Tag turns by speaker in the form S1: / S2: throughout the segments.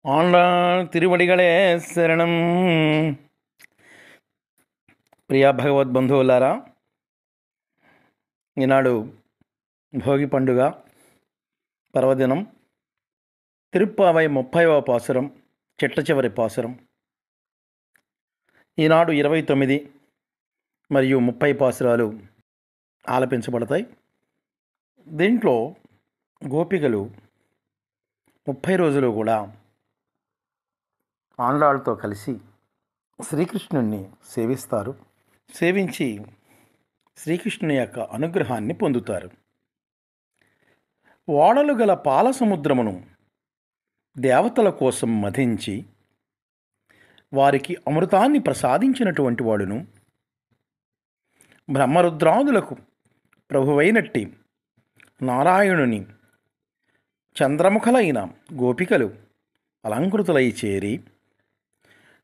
S1: ఆండాళ్ తిరువడిగళే శరణం. ప్రియా భగవద్బంధువులారా, ఈనాడు భోగి పండుగ పర్వదినం. తిరుప్పావై 30వ పాసురం, చిట్ట చివరి పాసురం. ఈనాడు 29 మరియు 30 పాసురాలు ఆలపించబడతాయి. దీంట్లో గోపికలు 30 రోజులు కూడా ఆండాళ్ళతో కలిసి శ్రీకృష్ణుణ్ణి సేవిస్తారు. సేవించి శ్రీకృష్ణుని యొక్క అనుగ్రహాన్ని పొందుతారు. ఓడలు గల పాల సముద్రమును దేవతల కోసం మధించి వారికి అమృతాన్ని ప్రసాదించినటువంటి వాడును, బ్రహ్మరుద్రాదులకు ప్రభువైనట్టి నారాయణుని చంద్రముఖలైన గోపికలు అలంకృతులై చేరి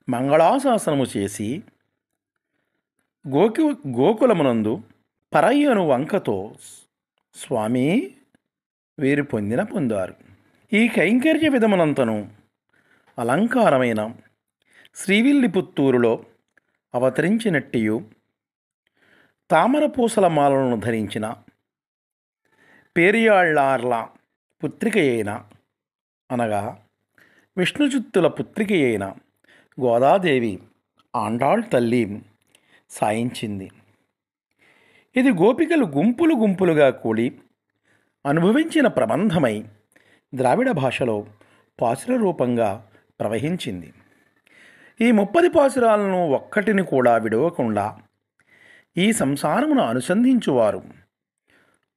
S1: మంగళాశాసనము చేసి గోకులమునందు పరయ్యను వంకతో స్వామి వీరు పొందారు. ఈ కైంకర్య విధమునంతను అలంకారమైన శ్రీవిల్లిపుత్తూరులో అవతరించినట్టియు తామరపూసల మాలను ధరించిన పేరియాళ్లార్ల పుత్రిక అయిన, అనగా విష్ణుచిత్తుల పుత్రిక అయిన గోదాదేవి ఆండాళ్ తల్లి సాయించింది. ఇది గోపికలు గుంపులు గుంపులుగా కూడి అనుభవించిన ప్రబంధమై ద్రావిడ భాషలో పాసుర రూపంగా ప్రవహించింది. ఈ 30 పాసురాలను ఒక్కటిని కూడా విడవకుండా ఈ సంసారమును అనుసంధించువారు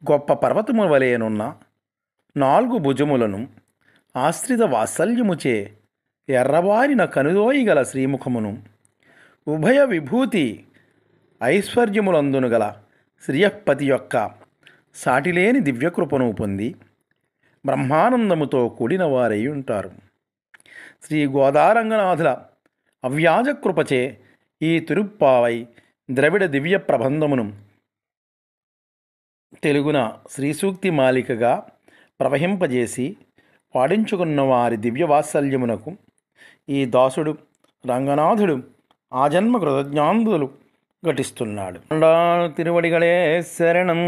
S1: గొప్ప పర్వతము వలెనున్న 4 భుజములను ఆశ్రిత వాత్సల్యముచే ఎర్రబారిన కనుదోయిగల శ్రీముఖమును ఉభయ విభూతి ఐశ్వర్యములందును గల శ్రీయపతి యొక్క సాటిలేని దివ్యకృపను పొంది బ్రహ్మానందముతో కూడిన వారై ఉంటారు. శ్రీ గోదారంగనాథుల అవ్యాజ కృపచే ఈ తిరుప్పావై ద్రవిడ దివ్య ప్రబంధమును తెలుగున శ్రీసూక్తి మాలికగా ప్రవహింపజేసి పాడించుకున్న వారి దివ్యవాత్సల్యమునకు ఈ దాసుడు రంగనాథుడు ఆజన్మ కృతజ్ఞాంతులు ఘటిస్తున్నాడు. తిరువడిగళే శరణం.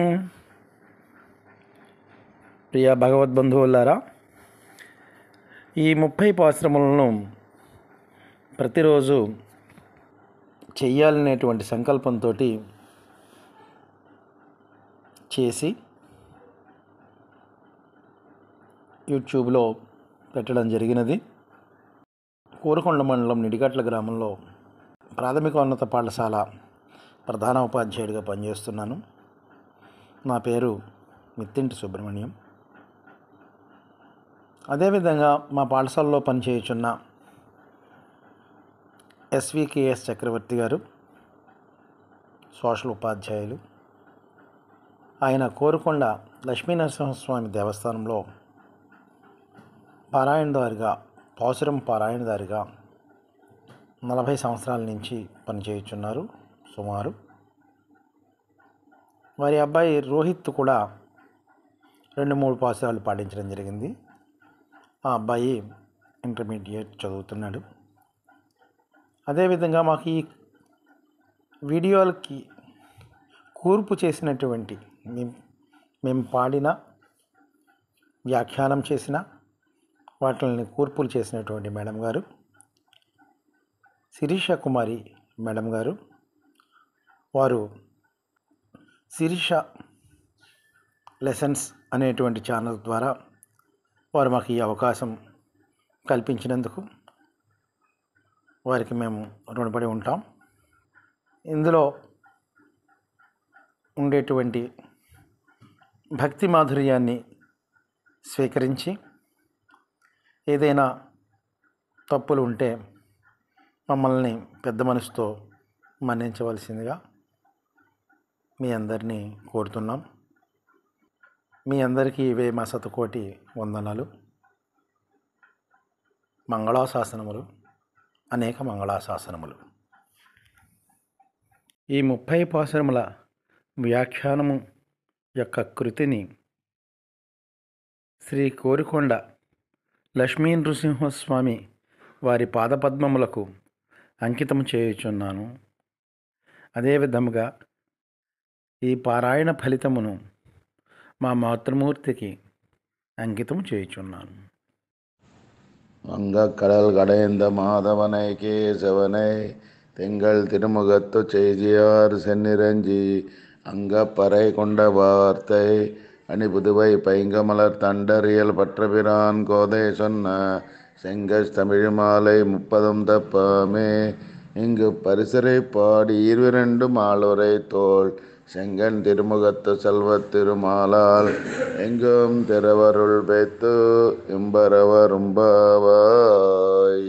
S1: ప్రియ భగవద్బంధువులారా, ఈ 30 పాశ్రములను ప్రతిరోజు చెయ్యాలనేటువంటి సంకల్పంతో చేసి యూట్యూబ్లో పెట్టడం జరిగినది. కోరుకొండ మండలం నిడిగట్ల గ్రామంలో ప్రాథమికోన్నత పాఠశాల ప్రధాన ఉపాధ్యాయుడిగా పనిచేస్తున్నాను. నా పేరు మిత్తింటి సుబ్రహ్మణ్యం. అదేవిధంగా మా పాఠశాలలో పనిచేయుచున్న ఎస్వికేఎస్ చక్రవర్తి గారు సోషల్ ఉపాధ్యాయులు. ఆయన కోరుకొండ లక్ష్మీనరసింహస్వామి దేవస్థానంలో పారాయణదారిగా, పాసురం పారాయణదారిగా 40 సంవత్సరాల నుంచి పనిచేయుచున్నారు సుమారు. వారి అబ్బాయి రోహిత్ కూడా 2-3 పాసురాలు పాటించడం జరిగింది. ఆ అబ్బాయి ఇంటర్మీడియట్ చదువుతున్నాడు. అదేవిధంగా మాకు ఈ వీడియోలకి కూర్పు చేసినటువంటి, మేము పాడిన, వ్యాఖ్యానం చేసిన వాటిని కూర్పులు చేసినటువంటి మేడం గారు శిరీష కుమారి మేడం గారు, వారు శిరీష లెసన్స్ అనేటువంటి ఛానల్ ద్వారా వారు మాకు ఈ అవకాశం కల్పించినందుకు వారికి మేము రుణపడి ఉంటాం. ఇందులో ఉండేటువంటి భక్తి మాధుర్యాన్ని స్వీకరించి ఏదైనా తప్పులు ఉంటే మమ్మల్ని పెద్ద మనసుతో మన్నించవలసిందిగా మీ అందరినీ కోరుతున్నాం. మీ అందరికీ ఇవే మా శతకోటి వందనాలు. మంగళాశాసనములు, అనేక మంగళాశాసనములు. ఈ 30 పాసురముల వ్యాఖ్యానము యొక్క కృతిని శ్రీ కోరికొండ లక్ష్మీ నృసింహస్వామి వారి పాదపద్మములకు అంకితం చేయుచున్నాను. అదేవిధముగా ఈ పారాయణ ఫలితమును మా మాతృమూర్తికి అంకితం చేయుచున్నాను.
S2: வங்கக்கடல் கடைந்த மாதவனை கேசவனை திங்கள் திருமுகத்து செய்தியார் சென்னிரஞ்சி அங்கப்பறை கொண்ட வார்த்தை அணிபுதுவை பைங்கமலர் தண்டறியல் பற்றபிரான் கோதை சொன்ன செங்கஸ் தமிழ் மாலை 30 தப்பாமே இங்கு பரிசரை பாடி 22 மாலுரை தோள் செங்கன் திருமுகத்து செல்வத் திருமாலால் எங்கும் திறவருள் வைத்து இம்பரவரும்பாவாய்.